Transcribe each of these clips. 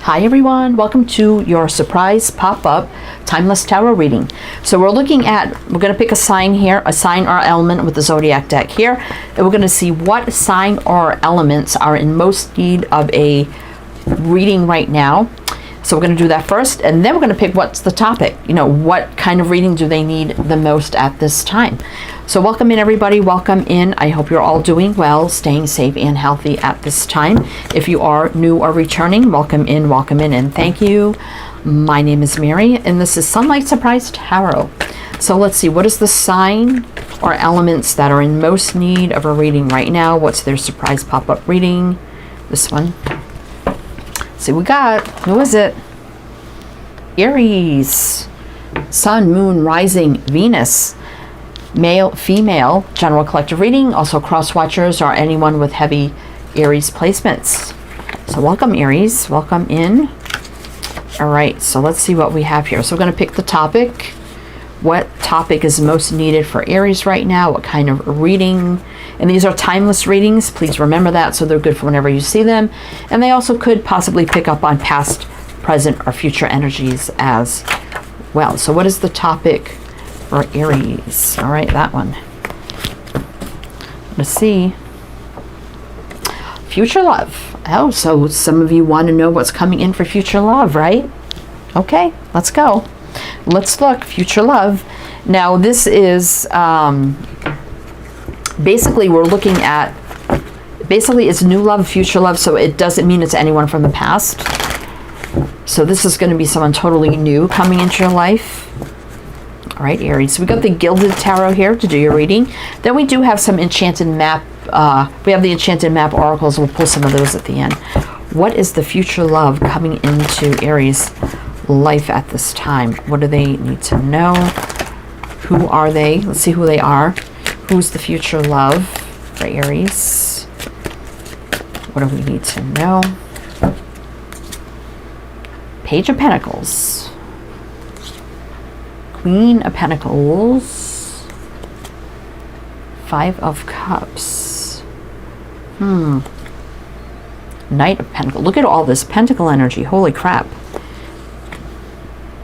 Hi everyone, welcome to your surprise pop-up timeless tarot reading. So we're going to pick a sign here, a sign or element with the Zodiac deck here, and we're going to see what sign or elements are in most need of a reading right now. So we're going to do that first, and then we're going to pick what's the topic. You know, what kind of reading do they need the most at this time? So welcome in everybody, welcome in. I hope you're all doing well, staying safe and healthy at this time. If you are new or returning, welcome in, and thank you. My name is Mary, and this is Sunlight Surprise Tarot. So let's see, what is the sign or elements that are in most need of a reading right now? What's their surprise pop-up reading? This one. See, we got, who is it? Aries, Sun, Moon, Rising, Venus, male, female, general collective reading, also cross watchers or anyone with heavy Aries placements. So welcome Aries, welcome in. All right, so let's see what we have here. So we're going to pick the topic. What topic is most needed for Aries right now? What kind of reading? And these are timeless readings. Please remember that, so they're good for whenever you see them. And they also could possibly pick up on past, present, or future energies as well. So what is the topic for Aries? All right, that one. Let's see. Future love. Oh, so some of you want to know what's coming in for future love, right? Okay, let's go. Let's look. Future love. Now, this is... basically we're looking at, it's new love, future love, so it doesn't mean it's anyone from the past. So this is going to be someone totally new coming into your life. All right, Aries. So we got the Gilded Tarot here to do your reading. Then we do have some Enchanted Map. We have the Enchanted Map oracles. We'll pull some of those at the end. What is the future love coming into Aries' life at this time? What do they need to know? Who are they? Let's see who they are. Who's the future love for Aries? What do we need to know? Page of Pentacles. Queen of Pentacles. Five of Cups. Knight of Pentacles. Look at all this Pentacle energy. Holy crap.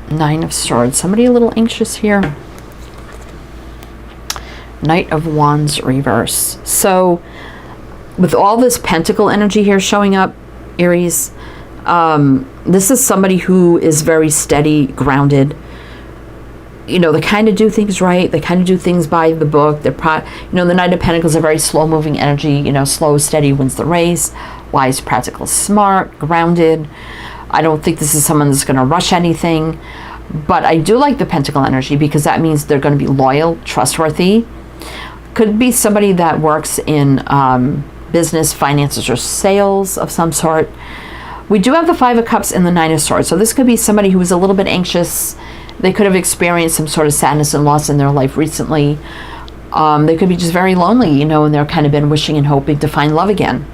Nine of Swords. Somebody a little anxious here. Knight of Wands reverse. So with all this pentacle energy here showing up, Aries, this is somebody who is very steady, grounded. You know, they kind of do things right. They kind of do things by the book. They're the Knight of Pentacles is a very slow moving energy. You know, slow, steady wins the race. Wise, practical, smart, grounded. I don't think this is someone that's going to rush anything. But I do like the pentacle energy because that means they're going to be loyal, trustworthy. Could be somebody that works in business, finances, or sales of some sort. We do have the Five of Cups and the Nine of Swords. So this could be somebody who is a little bit anxious. They could have experienced some sort of sadness and loss in their life recently. They could be just very lonely, you know, and they're kind of been wishing and hoping to find love again.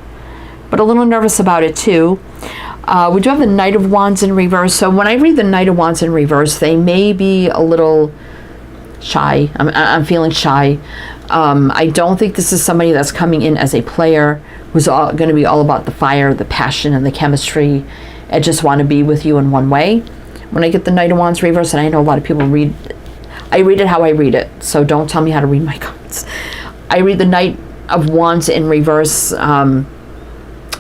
But a little nervous about it too. We do have the Knight of Wands in reverse. So when I read the Knight of Wands in reverse, they may be a little shy. I'm feeling shy. I don't think this is somebody that's coming in as a player who's going to be all about the fire, the passion, and the chemistry, and just want to be with you in one way. When I get the Knight of Wands reverse, and I know a lot of people I read it how I read it, so don't tell me how to read my cards. I read the Knight of Wands in reverse,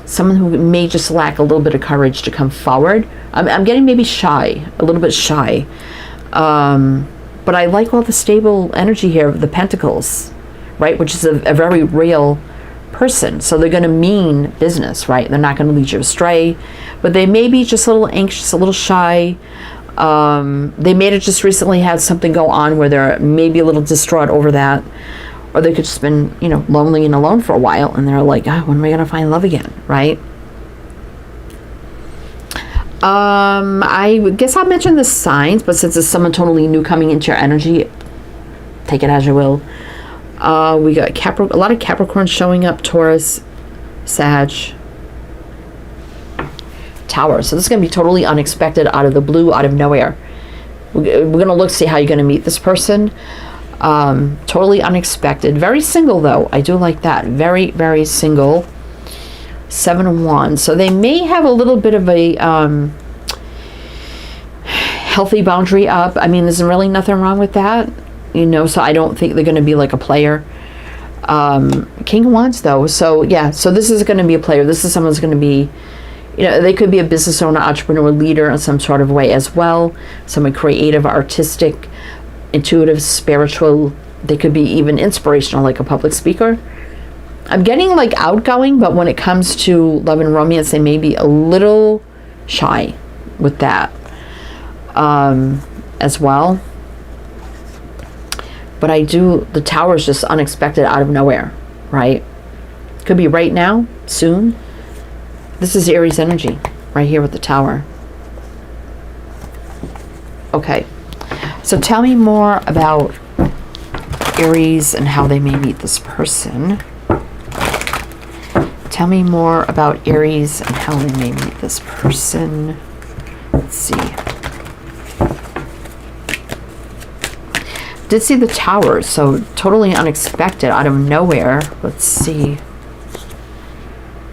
someone who may just lack a little bit of courage to come forward. I'm getting maybe shy, a little bit shy. But I like all the stable energy here of the Pentacles, right? Which is a very real person. So they're going to mean business, right? They're not going to lead you astray. But they may be just a little anxious, a little shy. They may have just recently had something go on where they're maybe a little distraught over that. Or they could just been, you know, lonely and alone for a while. And they're like, when am I going to find love again, right? I guess I'll mention the signs, but since it's someone totally new coming into your energy, take it as you will. We got a lot of Capricorn showing up, Taurus, Sag, Tower. So this is going to be totally unexpected, out of the blue, out of nowhere. We're going to look to see how you're going to meet this person. Totally unexpected. Very single, though. I do like that. Very, very single. Seven of Wands. So they may have a little bit of a healthy boundary up. I mean, there's really nothing wrong with that, you know, so I don't think they're going to be like a player. King of Wands, though. So, yeah, so this is going to be a player. This is someone's going to be, you know, they could be a business owner, entrepreneur, leader in some sort of way as well. Someone creative, artistic, intuitive, spiritual. They could be even inspirational, like a public speaker. I'm getting like outgoing, but when it comes to love and romance, they may be a little shy with that as well. But the Tower is just unexpected out of nowhere, right? Could be right now, soon. This is Aries energy right here with the Tower. Okay, so tell me more about Aries and how they may meet this person. Tell me more about Aries and how they may meet this person. Let's see. Did see the Tower, so totally unexpected out of nowhere. Let's see.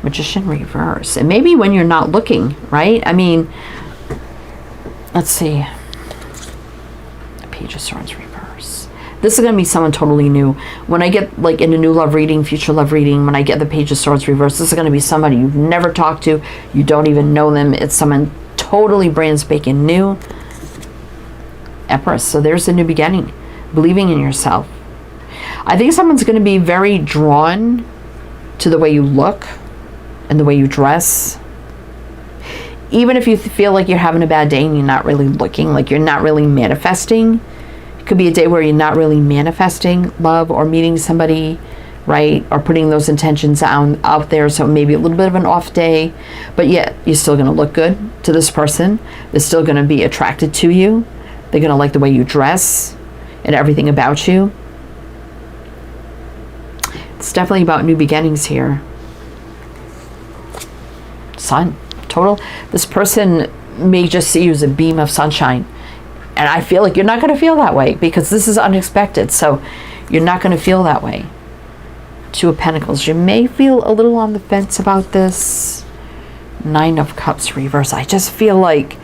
Magician reverse. And maybe when you're not looking, right? I mean, let's see. Page of Swords reverse. This is going to be someone totally new. When I get like in a new love reading, future love reading, when I get the Page of Swords reverse, this is going to be somebody you've never talked to. You don't even know them. It's someone totally brand spanking new. Empress. So there's a new beginning. Believing in yourself. I think someone's going to be very drawn to the way you look and the way you dress. Even if you feel like you're having a bad day and you're not really looking, like you're not really manifesting. It could be a day where you're not really manifesting love or meeting somebody, right? Or putting those intentions out there. So maybe a little bit of an off day, but yet you're still going to look good to this person. They're still going to be attracted to you. They're going to like the way you dress and everything about you. It's definitely about new beginnings here. Sun. Total. This person may just see you as a beam of sunshine. And I feel like you're not going to feel that way because this is unexpected. So you're not going to feel that way. Two of Pentacles. You may feel a little on the fence about this. Nine of Cups reverse. I just feel like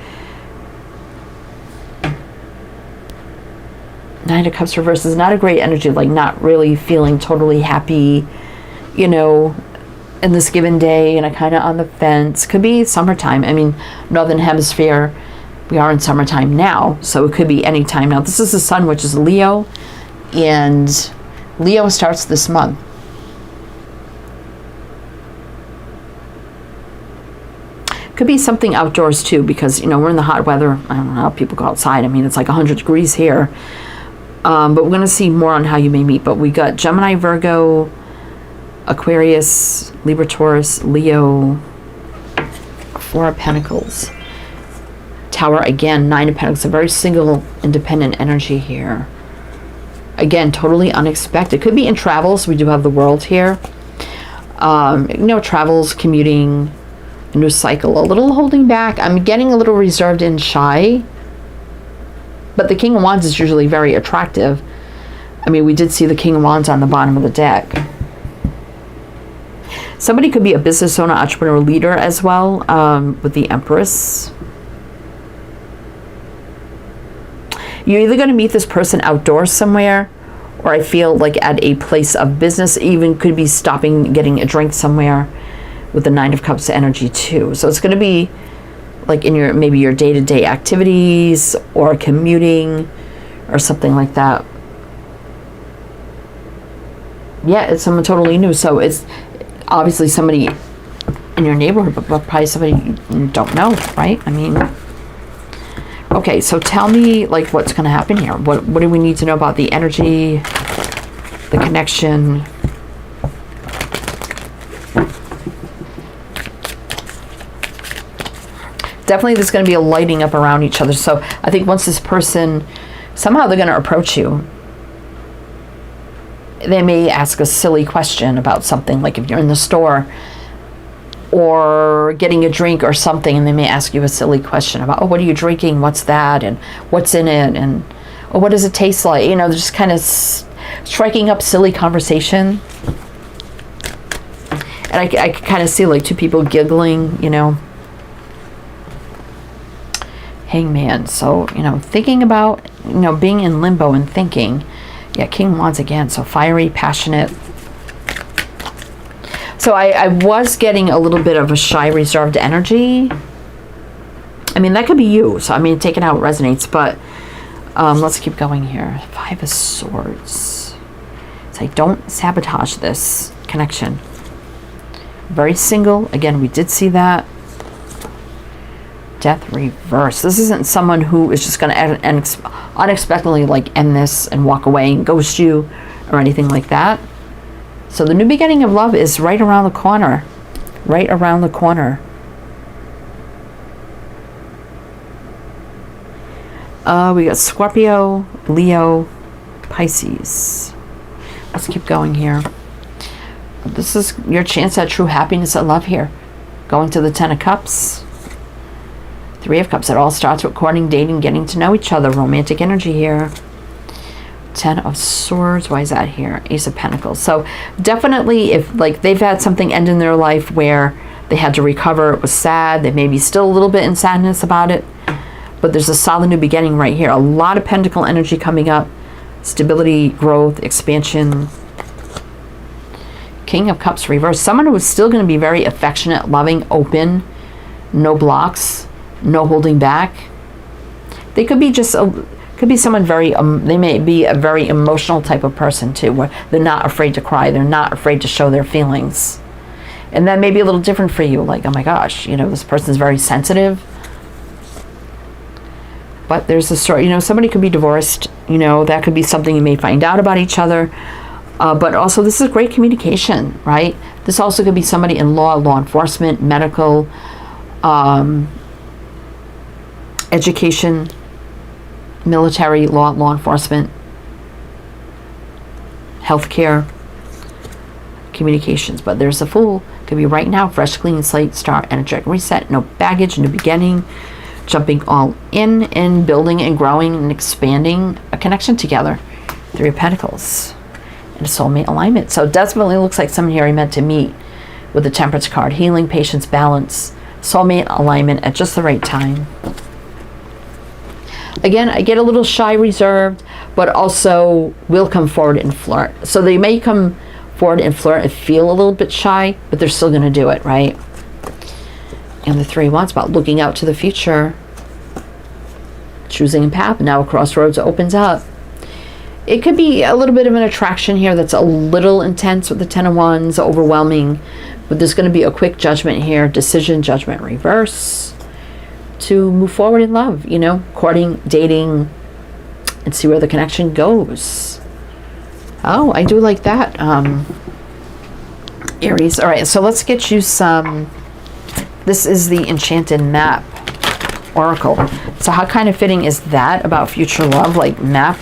Nine of Cups reverse is not a great energy. Like not really feeling totally happy, you know, in this given day, and I kind of on the fence. Could be summertime. I mean, Northern Hemisphere, we are in summertime now, so it could be any time now. This is the Sun, which is Leo, and Leo starts this month. Could be something outdoors too, because, you know, we're in the hot weather. I don't know how people go outside. I mean, it's like 100 degrees here. But we're going to see more on how you may meet. But we got Gemini, Virgo, Aquarius, Libra, Taurus, Leo, Four of Pentacles. Tower again, Nine of Pentacles. A very single, independent energy here. Again, totally unexpected. Could be in travels. We do have the World here. You know, travels, commuting, a new cycle. A little holding back. I'm getting a little reserved and shy. But the King of Wands is usually very attractive. I mean, we did see the King of Wands on the bottom of the deck. Somebody could be a business owner, entrepreneur, leader as well, with the Empress. You're either going to meet this person outdoors somewhere, or I feel like at a place of business, even could be stopping, getting a drink somewhere with the Nine of Cups energy too. So it's going to be like in your, maybe your day-to-day activities or commuting or something like that. Yeah, it's someone totally new. So it's obviously somebody in your neighborhood, but probably somebody you don't know, right? I mean, okay, so tell me like what's going to happen here. What do we need to know about the energy, the connection? Definitely there's going to be a lighting up around each other. So I think once this person, somehow they're going to approach you. They may ask a silly question about something, like if you're in the store or getting a drink or something, and they may ask you a silly question about, oh, what are you drinking? What's that? And what's in it? And oh, what does it taste like? You know, they're just kind of striking up silly conversation. And I can kind of see like two people giggling, you know. Hangman. So, you know, thinking about, you know, being in limbo and thinking. Yeah, King Wands again. So fiery, passionate. So I was getting a little bit of a shy, reserved energy. I mean, that could be you. So, I mean, take it how it resonates. But let's keep going here. 5 of Swords. It's like, don't sabotage this connection. Very single. Again, we did see that. Death reverse. This isn't someone who is just going to unexpectedly like end this and walk away and ghost you or anything like that. So the new beginning of love is right around the corner. Right around the corner. We got Scorpio, Leo, Pisces. Let's keep going here. This is your chance at true happiness and love here. Going to the 10 of Cups. 3 of Cups. It all starts with courting, dating, getting to know each other. Romantic energy here. 10 of Swords. Why is that here? Ace of Pentacles. So definitely if like they've had something end in their life where they had to recover, it was sad. They may be still a little bit in sadness about it. But there's a solid new beginning right here. A lot of Pentacle energy coming up. Stability, growth, expansion. King of Cups reverse. Someone who is still going to be very affectionate, loving, open. No blocks. No holding back. They could be just could be someone very they may be a very emotional type of person too, where they're not afraid to cry, they're not afraid to show their feelings. And that may be a little different for you, like, oh my gosh, you know, this person's very sensitive. But there's a story, you know, somebody could be divorced, you know, that could be something you may find out about each other. But also this is great communication, right? This also could be somebody in law enforcement, medical, education, military, law enforcement, healthcare, communications. But there's a Fool. Could be right now. Fresh, clean slate, start, energetic reset, no baggage, new beginning, jumping all in and building and growing and expanding a connection together. 3 of Pentacles and a soulmate alignment. So it definitely looks like someone here I meant to meet with the Temperance card. Healing, patience, balance, soulmate alignment at just the right time. Again, I get a little shy, reserved, but also will come forward and flirt. So they may come forward and flirt and feel a little bit shy, but they're still going to do it, right? And the 3 of Wands, about looking out to the future. Choosing a path. Now a crossroads opens up. It could be a little bit of an attraction here that's a little intense with the 10 of Wands, overwhelming. But there's going to be a quick judgment here. Decision, judgment, reverse. To move forward in love, you know, courting, dating, and see where the connection goes. Oh, I do like that, Aries. All right, so let's get you some. This is the Enchanted Map Oracle. So how kind of fitting is that about future love? Like map,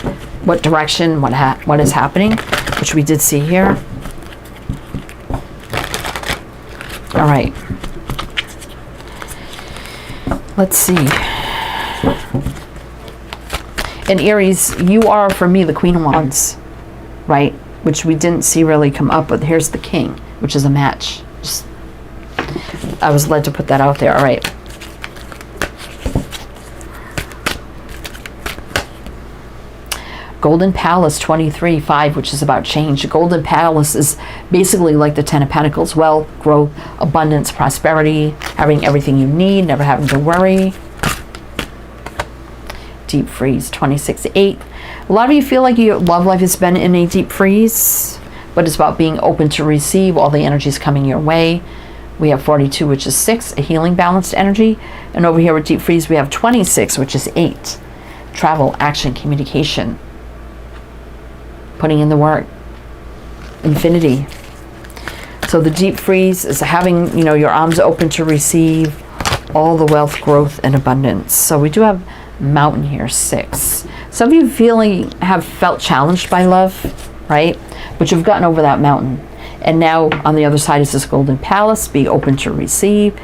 what direction, what is happening, which we did see here. All right. Let's see. And Aries, you are, for me, the Queen of Wands, right? Which we didn't see really come up, but here's the King, which is a match. I was led to put that out there. All right. Golden Palace 23-5, which is about change. Golden Palace is basically like the 10 of Pentacles. Wealth, growth, abundance, prosperity, having everything you need, never having to worry. Deep freeze 26-8. A lot of you feel like your love life has been in a deep freeze, but it's about being open to receive all the energies coming your way. We have 42, which is 6, a healing, balanced energy. And over here with deep freeze, we have 26, which is 8. Travel, action, communication. Putting in the work. Infinity. So the deep freeze is having, you know, your arms open to receive all the wealth, growth, and abundance. So we do have Mountain here, 6. Some of you have felt challenged by love, right? But you've gotten over that mountain. And now on the other side is this Golden Palace, be open to receive,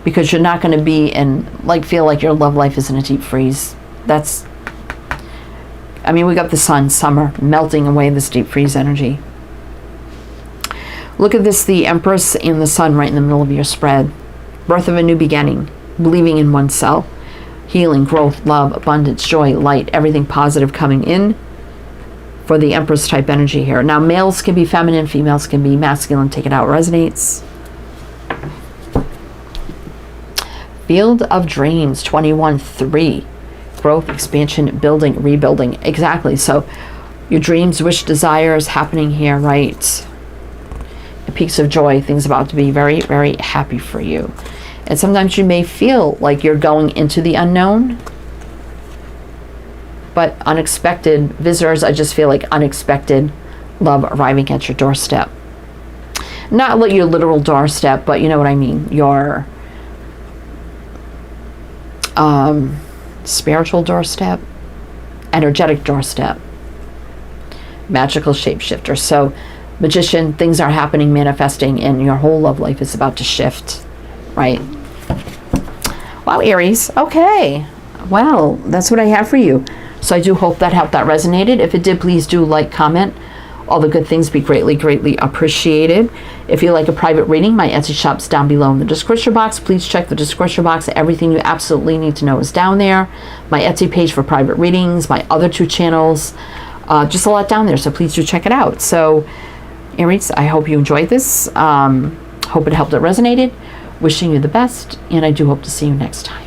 because you're not going to be in, like, feel like your love life is in a deep freeze. That's, I mean, we got the sun, summer, melting away this deep freeze energy. Look at this, the Empress and the Sun right in the middle of your spread. Birth of a new beginning, believing in oneself, healing, growth, love, abundance, joy, light, everything positive coming in for the Empress type energy here. Now, males can be feminine, females can be masculine. Take it out, resonates. Field of Dreams, 21-3. Growth, expansion, building, rebuilding. Exactly. So your dreams, wish, desires happening here, right? The peaks of joy, things about to be very, very happy for you. And sometimes you may feel like you're going into the unknown, but unexpected visitors, I just feel like unexpected love arriving at your doorstep. Not like your literal doorstep, but you know what I mean. Your spiritual doorstep, energetic doorstep, magical shapeshifter. So magician, things are happening, manifesting, and your whole love life is about to shift, right? Wow, Aries. Okay. Well, that's what I have for you. So I do hope that helped, that resonated. If it did, please do like, comment. All the good things be greatly, greatly appreciated. If you like a private reading, my Etsy shop's down below in the description box. Please check the description box. Everything you absolutely need to know is down there. My Etsy page for private readings, my other 2 channels, just a lot down there. So please do check it out. So Aries, I hope you enjoyed this. Hope it helped, it resonated. Wishing you the best, and I do hope to see you next time.